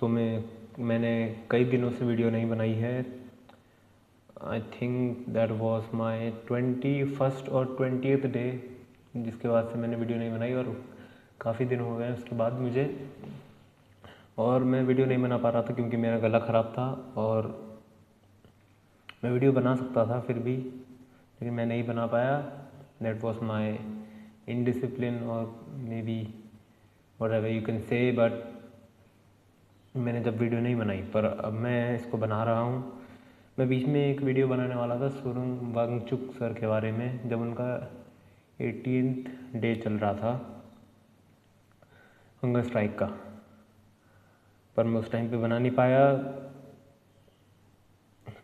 मैंने कई दिनों से वीडियो नहीं बनाई है। I think that was my 21st और 20th डे, जिसके बाद से मैंने वीडियो नहीं बनाई और काफ़ी दिन हो गए उसके बाद मुझे। और मैं वीडियो नहीं बना पा रहा था क्योंकि मेरा गला ख़राब था और मैं वीडियो बना सकता था फिर भी, लेकिन मैं नहीं बना पाया। दैट वाज माय इनडिसिप्लिन और may be whatever you can say, but मैंने जब वीडियो नहीं बनाई, पर अब मैं इसको बना रहा हूँ। मैं बीच में एक वीडियो बनाने वाला था सोनम वांगचुक सर के बारे में, जब उनका 18th डे चल रहा था हंगर स्ट्राइक का, पर मैं उस टाइम पे बना नहीं पाया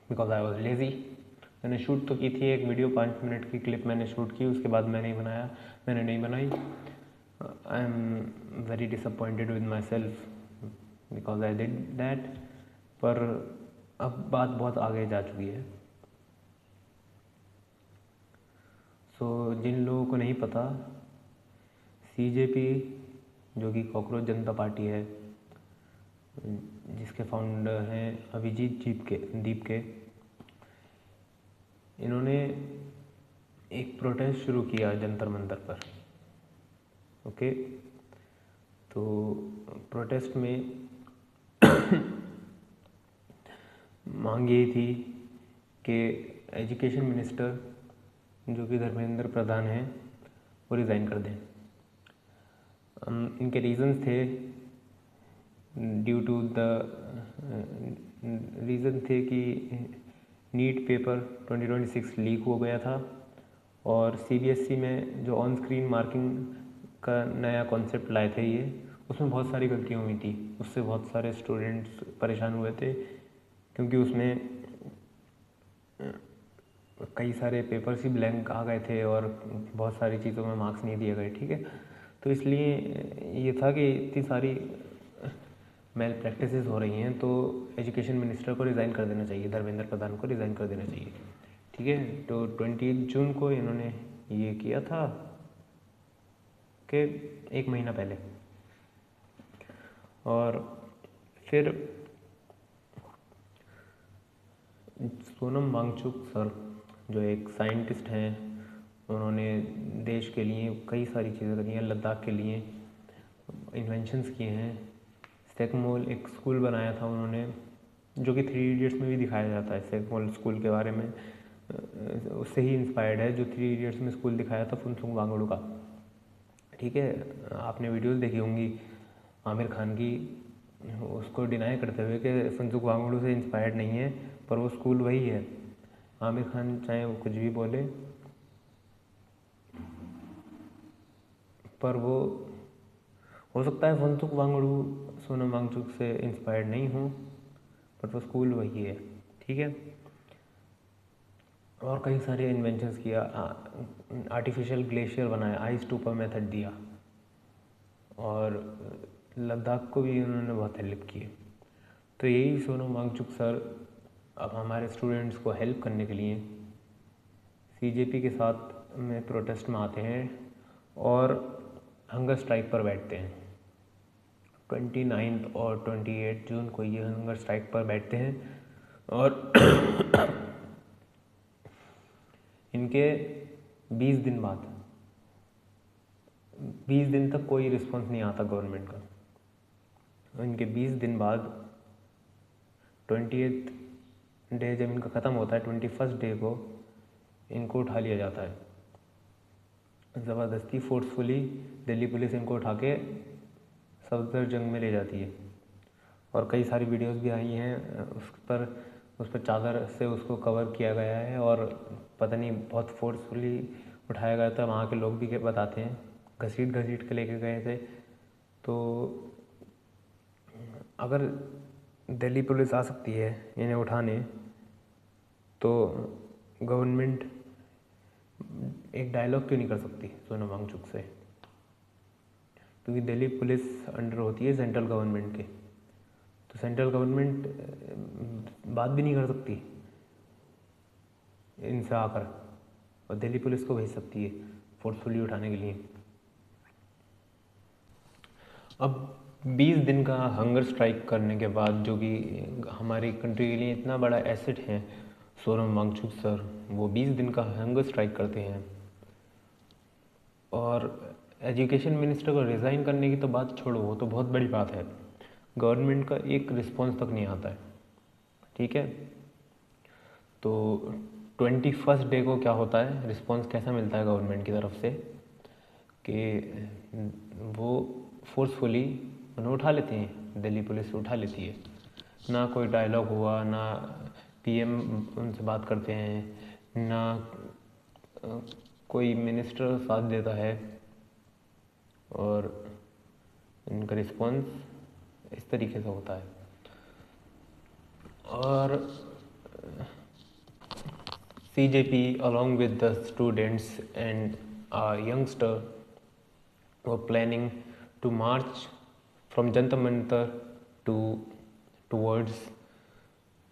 बिकॉज आई वॉज लेज़ी। मैंने शूट तो की थी एक वीडियो, 5 मिनट की क्लिप मैंने शूट की, उसके बाद मैंने नहीं बनाई। I am very disappointed with my self because I did that. पर अब बात बहुत आगे जा चुकी है। जिन लोगों को नहीं पता, सीजेपी जो कि कॉकरोच जनता पार्टी है, जिसके फाउंडर हैं अभिजीत दीप के, इन्होंने एक प्रोटेस्ट शुरू किया जंतर मंतर पर। ओके, तो प्रोटेस्ट में मांग यही थी कि एजुकेशन मिनिस्टर जो कि धर्मेंद्र प्रधान हैं वो रिज़ाइन कर दें। इनके रीज़न्स थे, रीज़न थे कि नीट पेपर 2026 लीक हो गया था और सीबीएसई में जो ऑन स्क्रीन मार्किंग का नया कॉन्सेप्ट लाए थे ये, उसमें बहुत सारी गलतियाँ हुई थी। उससे बहुत सारे स्टूडेंट्स परेशान हुए थे क्योंकि उसमें कई सारे पेपर्स ही ब्लैंक आ गए थे और बहुत सारी चीज़ों में मार्क्स नहीं दिए गए। ठीक है, तो इसलिए ये था कि इतनी सारी मेल प्रैक्टिसेस हो रही हैं तो एजुकेशन मिनिस्टर को रिज़ाइन कर देना चाहिए, धर्मेंद्र प्रधान को रिज़ाइन कर देना चाहिए। ठीक है, तो 20 जून को इन्होंने ये किया था कि 1 महीना पहले। और फिर सोनम वांगचुक सर जो एक साइंटिस्ट हैं, उन्होंने देश के लिए कई सारी चीज़ें करी हैं, लद्दाख के लिए इन्वेंशंस किए हैं। सेकमोल एक स्कूल बनाया था उन्होंने, जो कि 3 इडियट्स में भी दिखाया जाता है। सेकमोल स्कूल के बारे में उससे ही इंस्पायर्ड है जो 3 इडियट्स में स्कूल दिखाया था फुनसुक वांगडू का। ठीक है, आपने वीडियोस देखी होंगी आमिर खान की, उसको डिनाई करते हुए कि फुनसुक वांगडू से इंस्पायर्ड नहीं है, पर वो स्कूल वही है। आमिर खान चाहे वो कुछ भी बोले, पर वो हो सकता है फुनसुक वांगडू सोनम वांगचुक से इंस्पायर्ड नहीं हो, बट वो स्कूल वही है। ठीक है, और कई सारे इन्वेंशंस किया, आर्टिफिशियल ग्लेशियर बनाया, आइस टूपर मेथड दिया, और लद्दाख को भी उन्होंने बहुत हेल्प की। तो यही सोनम वांगचुक सर अब हमारे स्टूडेंट्स को हेल्प करने के लिए सीजेपी के साथ में प्रोटेस्ट में आते हैं और हंगर स्ट्राइक पर बैठते हैं। 29 और 28 जून को ये हंगर स्ट्राइक पर बैठते हैं और इनके 20 दिन बाद, 20 दिन तक कोई रिस्पॉन्स नहीं आता गवर्नमेंट का। इनके 20 दिन बाद 20th डे जब इनका ख़त्म होता है, 21st डे को इनको उठा लिया जाता है ज़बरदस्ती, फोर्सफुली। दिल्ली पुलिस इनको उठा के सफदरजंग में ले जाती है और कई सारी वीडियोस भी आई हैं उस पर चादर से उसको कवर किया गया है और पता नहीं बहुत फोर्सफुली उठाया गया था। वहाँ के लोग भी बताते हैं घसीट के लेके गए थे। तो अगर दिल्ली पुलिस आ सकती है इन्हें उठाने, तो गवर्नमेंट एक डायलॉग क्यों नहीं कर सकती सोनम वांगचुक से? क्योंकि दिल्ली पुलिस अंडर होती है सेंट्रल गवर्नमेंट के, तो सेंट्रल गवर्नमेंट बात भी नहीं कर सकती इनसे आकर, और दिल्ली पुलिस को भेज सकती है फोर्सफुली उठाने के लिए। अब 20 दिन का हंगर स्ट्राइक करने के बाद, जो कि हमारी कंट्री के लिए इतना बड़ा एसेट है, सोनम वांगचुक सर, वो 20 दिन का हंगर स्ट्राइक करते हैं। और एजुकेशन मिनिस्टर को रिज़ाइन करने की तो बात छोड़ो, वो तो बहुत बड़ी बात है। गवर्नमेंट का एक रिस्पॉन्स तक नहीं आता है, ठीक है। तो 21st डे को क्या होता है, रिस्पॉन्स कैसा मिलता है गवर्नमेंट की तरफ से कि वो फोर्सफुली उन्हें उठा लेते हैं, दिल्ली पुलिस उठा लेती है। ना कोई डायलॉग हुआ, ना पीएम उनसे बात करते हैं, ना कोई मिनिस्टर साथ देता है, और इनका रिस्पॉन्स इस तरीके से होता है। और CJP along with the students and a youngster were planning to march from Jantar Mantar towards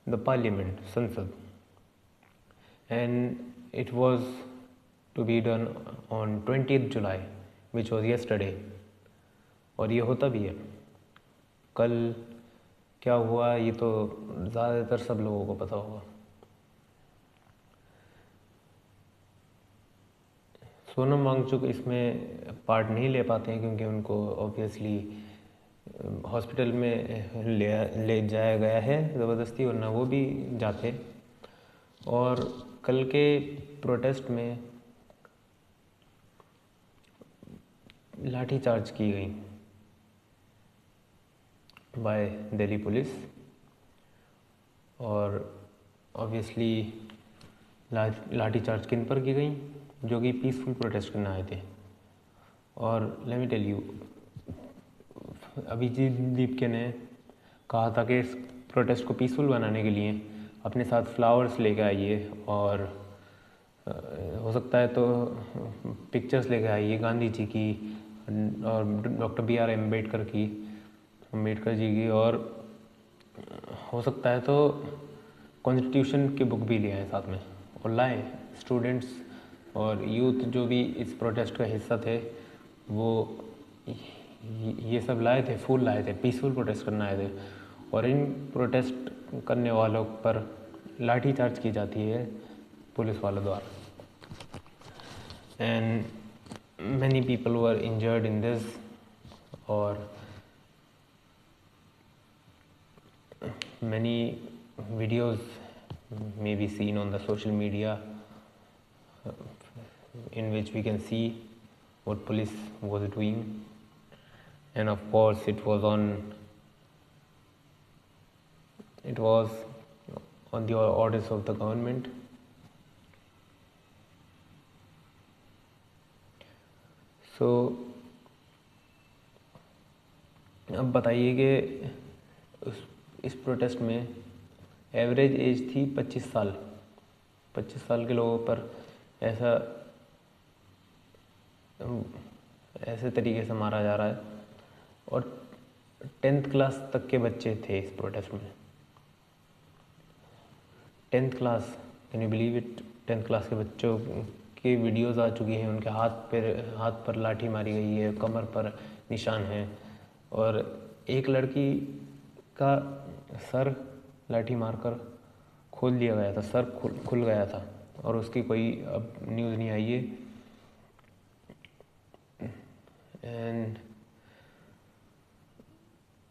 the parliament, Sansad, and it was to be done on 20th July, which was yesterday. और ये होता भी है। कल क्या हुआ ये तो ज़्यादातर सब लोगों को पता होगा। सोनम वांगचुक इसमें पार्ट नहीं ले पाते हैं क्योंकि उनको ऑब्वियसली हॉस्पिटल में ले जाया गया है ज़बरदस्ती, वरना वो भी जाते। और कल के प्रोटेस्ट में लाठीचार्ज की गई बाय दिल्ली पुलिस, और ऑब्वियसली लाठीचार्ज किन पर की गई, जो कि पीसफुल प्रोटेस्ट करने आए थे। और let me tell you, Abhijit Dipke ने कहा था कि इस प्रोटेस्ट को पीसफुल बनाने के लिए अपने साथ फ्लावर्स लेके आइए, और हो सकता है तो पिक्चर्स लेके आइए गांधी जी की और डॉक्टर BR अम्बेडकर जी की, और हो सकता है तो कॉन्स्टिट्यूशन की बुक भी ले आए साथ में, और लाए स्टूडेंट्स और यूथ जो भी इस प्रोटेस्ट का हिस्सा थे, वो ये सब लाए थे, फूल लाए थे, पीसफुल प्रोटेस्ट करने आए थे। और इन प्रोटेस्ट करने वालों पर लाठीचार्ज की जाती है पुलिस वालों द्वारा, and many people were injured in this. और many videos may be seen on the social media in which we can see what police was doing, and of course it was on the orders of the government. So अब बताइए कि इस protest में average age थी 25 साल। 25 साल के लोगों पर ऐसे तरीके से मारा जा रहा है, और 10th क्लास तक के बच्चे थे इस प्रोटेस्ट में। 10th class, can you believe it? 10th class के बच्चों की वीडियोस आ चुकी हैं, उनके हाथ पर लाठी मारी गई है, कमर पर निशान है, और एक लड़की का सर लाठी मारकर खोल दिया गया था, सर खुल गया था, और उसकी कोई अब न्यूज़ नहीं आई है। And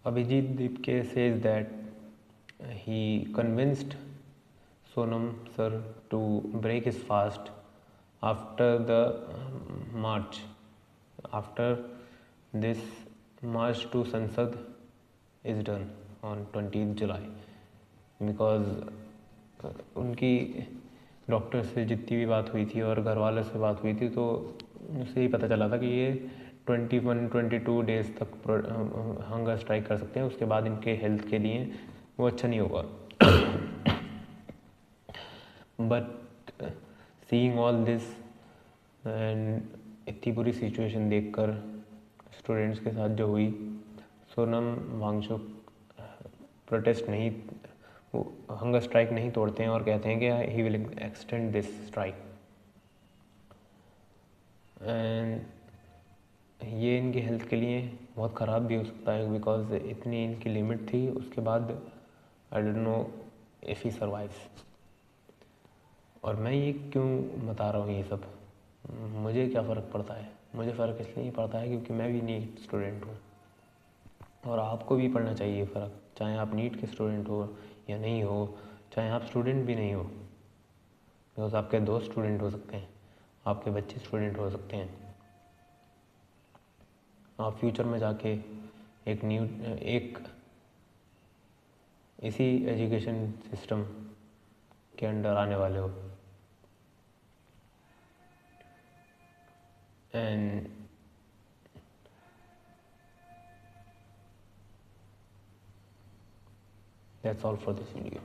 Abhijit Dipke says that he convinced Sonam sir to break his fast after the march. After this march to Sansad is done on 20th July, because उनकी डॉक्टर से जितनी भी बात हुई थी और घर वालों से बात हुई थी, तो उससे ही पता चला था कि ये 21-22 डेज तक हंगर स्ट्राइक कर सकते हैं, उसके बाद इनके हेल्थ के लिए वो अच्छा नहीं होगा। But seeing all this and इतनी बुरी सिचुएशन देखकर स्टूडेंट्स के साथ जो हुई, सोनम वांगचुक प्रोटेस्ट नहीं, वो हंगर स्ट्राइक नहीं तोड़ते हैं और कहते हैं कि he will extend this strike. And ये इनकी हेल्थ के लिए बहुत ख़राब भी हो सकता है, बिकॉज इतनी इनकी लिमिट थी। उसके बाद I don't know if he survives. और मैं ये क्यों बता रहा हूँ ये सब, मुझे क्या फ़र्क पड़ता है? मुझे फ़र्क इसलिए पड़ता है क्योंकि मैं भी नीट स्टूडेंट हूँ, और आपको भी पढ़ना चाहिए फ़र्क, चाहे आप नीट के स्टूडेंट हो या नहीं हो, चाहे आप स्टूडेंट भी नहीं हो। बिकॉज आपके दोस्त स्टूडेंट हो सकते हैं, आपके बच्चे स्टूडेंट हो सकते हैं। आप फ्यूचर में जाके एक इसी एजुकेशन सिस्टम के अंडर आने वाले हो। And that's all for this video.